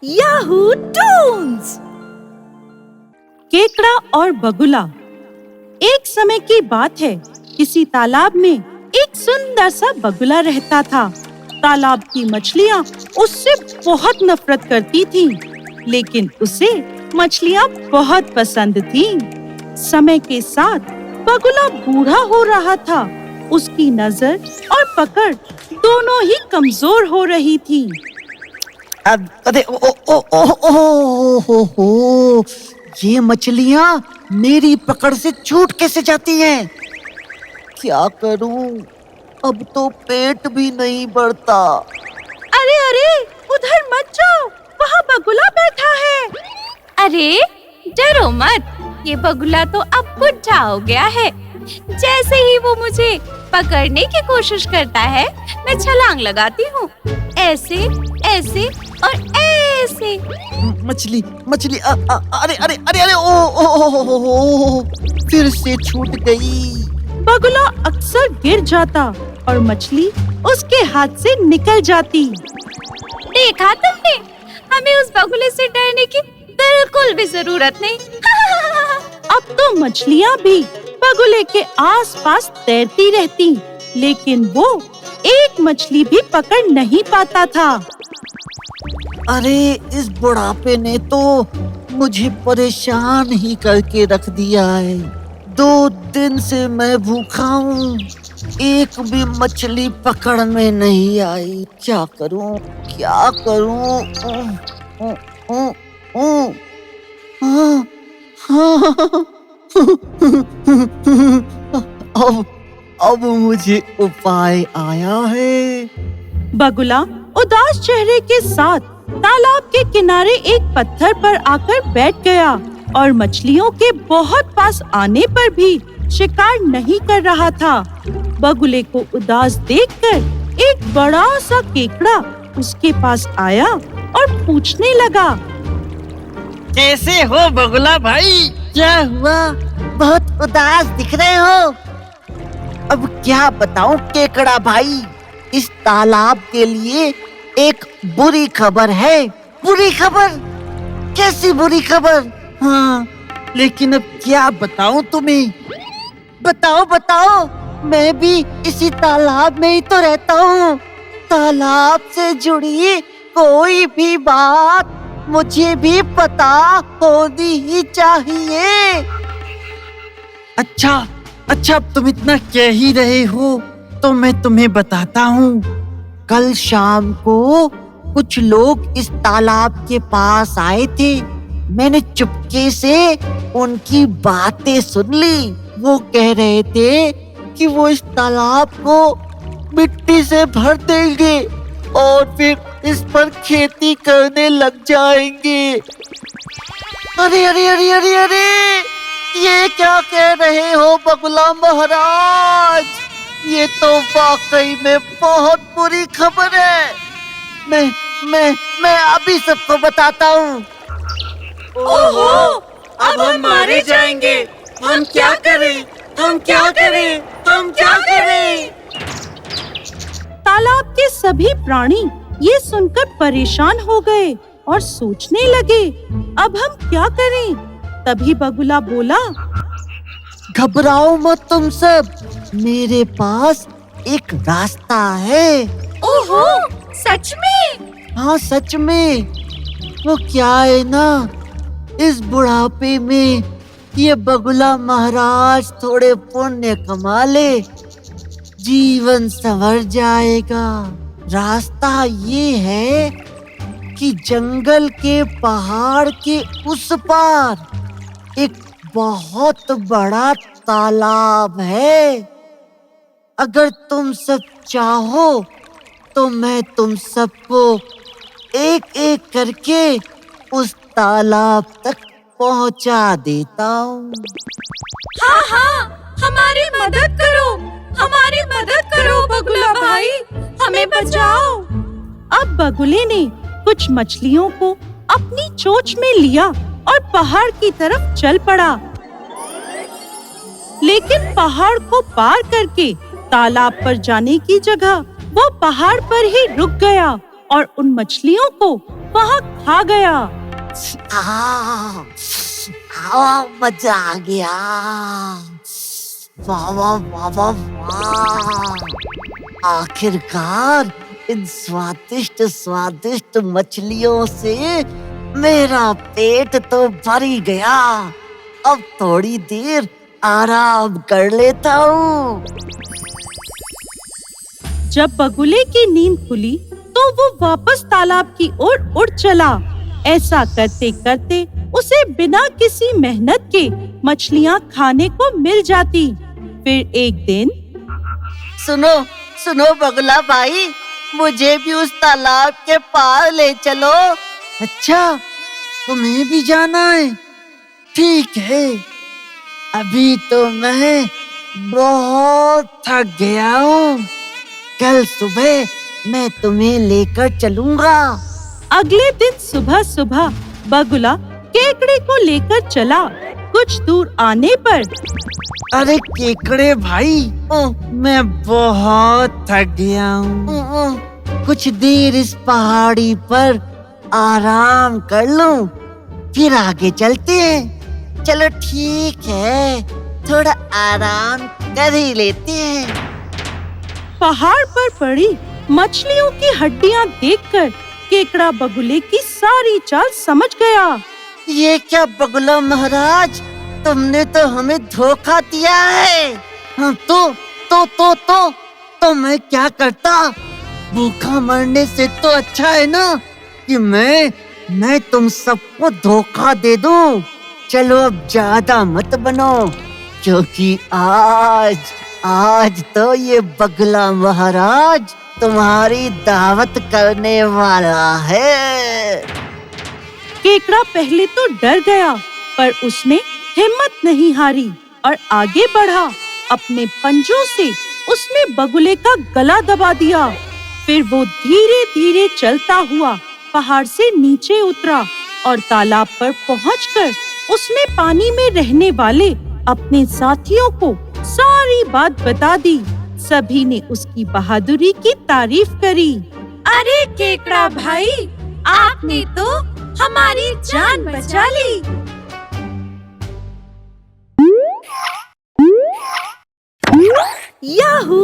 Yahoo Toons. केकड़ा और बगुला। एक समय की बात है, किसी तालाब में एक सुंदर सा बगुला रहता था। तालाब की मछलियाँ उससे बहुत नफरत करती थीं, लेकिन उसे मछलियाँ बहुत पसंद थीं। समय के साथ बगुला बूढ़ा हो रहा था। उसकी नजर और पकड़ दोनों ही कमजोर हो रही थी। अरे ओ, ये मछलियाँ मेरी पकड़ से छूट कैसे जाती हैं? क्या करूं? अब तो पेट भी नहीं भरता। अरे अरे, उधर मत जाओ, वहाँ बगुला बैठा है। अरे डरो मत, ये बगुला तो अब बुढ़ा हो गया है। जैसे ही वो मुझे पकड़ने की कोशिश करता है, मैं छलांग लगाती हूँ, ऐसे ऐसे और ऐसे। मछली मछली अरे अरे अरे अरे ओ, फिर से छूट गई। बगुला अक्सर गिर जाता और मछली उसके हाथ से निकल जाती। देखा तुमने, हमें उस बगुले से डरने की बिल्कुल भी जरूरत नहीं। अब तो मछलियाँ भी बगुले के आसपास तैरती रहती, लेकिन वो एक मछली भी पकड़ नहीं पाता था। अरे इस बुढ़ापे ने तो मुझे परेशान ही करके रख दिया है। 2 दिन से मैं भूखा हूँ, एक भी मछली पकड़ में नहीं आई। क्या करूँ क्या करूँ? अब मुझे उपाय आया है। बगुला उदास चेहरे के साथ तालाब के किनारे एक पत्थर पर आकर बैठ गया और मछलियों के बहुत पास आने पर भी शिकार नहीं कर रहा था। बगुले को उदास देखकर एक बड़ा सा केकड़ा उसके पास आया और पूछने लगा, कैसे हो बगुला भाई? क्या हुआ? बहुत उदास दिख रहे हो। अब क्या बताऊं केकड़ा भाई, इस तालाब के लिए एक बुरी खबर है। बुरी खबर? कैसी बुरी खबर? हाँ, लेकिन अब क्या बताऊं तुम्हें? बताओ, मैं भी इसी तालाब में ही तो रहता हूँ। तालाब से जुड़ी कोई भी बात मुझे भी पता होनी ही चाहिए। अच्छा, तुम इतना कह ही रहे हो तो मैं तुम्हें बताता हूँ। कल शाम को कुछ लोग इस तालाब के पास आए थे। मैंने चुपके से उनकी बातें सुन ली। वो कह रहे थे कि वो इस तालाब को मिट्टी से भर देंगे और फिर इस पर खेती करने लग जाएंगे। अरे, ये क्या कह रहे हो बगुला महाराज? ये तो वाकई में बहुत बुरी खबर है। मैं अभी सबको बताता हूँ। ओहो, अब हम मारे जाएंगे। हम क्या करें? तालाब के सभी प्राणी ये सुनकर परेशान हो गए और सोचने लगे, अब हम क्या करें? तभी बगुला बोला, घबराओ मत तुम सब, मेरे पास एक रास्ता है। ओहो, सच में? हाँ सच में। वो क्या है ना, इस बुढ़ापे में ये बगुला महाराज थोड़े पुण्य कमा ले, जीवन संवर जाएगा। रास्ता ये है कि जंगल के पहाड़ के उस पार एक बहुत बड़ा तालाब है। अगर तुम सब चाहो तो मैं तुम सबको एक एक करके उस तालाब तक पहुंचा देता हूँ। हाँ, हमारी मदद करो बगुला भाई, हमें बचाओ। अब बगुले ने कुछ मछलियों को अपनी चोंच में लिया और पहाड़ की तरफ चल पड़ा। लेकिन पहाड़ को पार करके तालाब पर जाने की जगह वो पहाड़ पर ही रुक गया और उन मछलियों को वहाँ खा गया। मजा आ गया। वाह वाह वाह वाह वाह। आखिरकार इन स्वादिष्ट स्वादिष्ट मछलियों से मेरा पेट तो भर ही गया। अब थोड़ी देर आराम कर लेता हूँ। जब बगुले की नींद खुली तो वो वापस तालाब की ओर उड़ चला। ऐसा करते करते उसे बिना किसी मेहनत के मछलियाँ खाने को मिल जाती। फिर एक दिन, सुनो सुनो बगुला भाई, मुझे भी उस तालाब के पार ले चलो। अच्छा, तुम्हें भी जाना है? ठीक है, अभी तो मैं बहुत थक गया हूँ। कल सुबह मैं तुम्हें लेकर चलूंगा। अगले दिन सुबह सुबह बगुला केकड़े को लेकर चला। कुछ दूर आने पर, अरे केकड़े भाई, मैं बहुत थक गया हूँ। कुछ देर इस पहाड़ी पर आराम कर लूं, फिर आगे चलते हैं। चलो ठीक है, थोड़ा आराम कर ही लेते हैं। पहाड़ पर पड़ी मछलियों की हड्डियां देखकर केकड़ा बगुले की सारी चाल समझ गया। ये क्या बगुला महाराज, तुमने तो हमें धोखा दिया है। हाँ, तो मैं क्या करता? भूखा मरने से तो अच्छा है ना कि मैं तुम सबको धोखा दे दूं। चलो अब ज्यादा मत बनो, क्योंकि आज तो ये बगुला महाराज तुम्हारी दावत करने वाला है। केकड़ा पहले तो डर गया, पर उसने हिम्मत नहीं हारी और आगे बढ़ा। अपने पंजों से उसने बगुले का गला दबा दिया। फिर वो धीरे धीरे चलता हुआ पहाड़ से नीचे उतरा और तालाब पर पहुंचकर उसने पानी में रहने वाले अपने साथियों को सारी बात बता दी। सभी ने उसकी बहादुरी की तारीफ करी। अरे केकड़ा भाई, आपने तो हमारी जान बचा ली। याहू!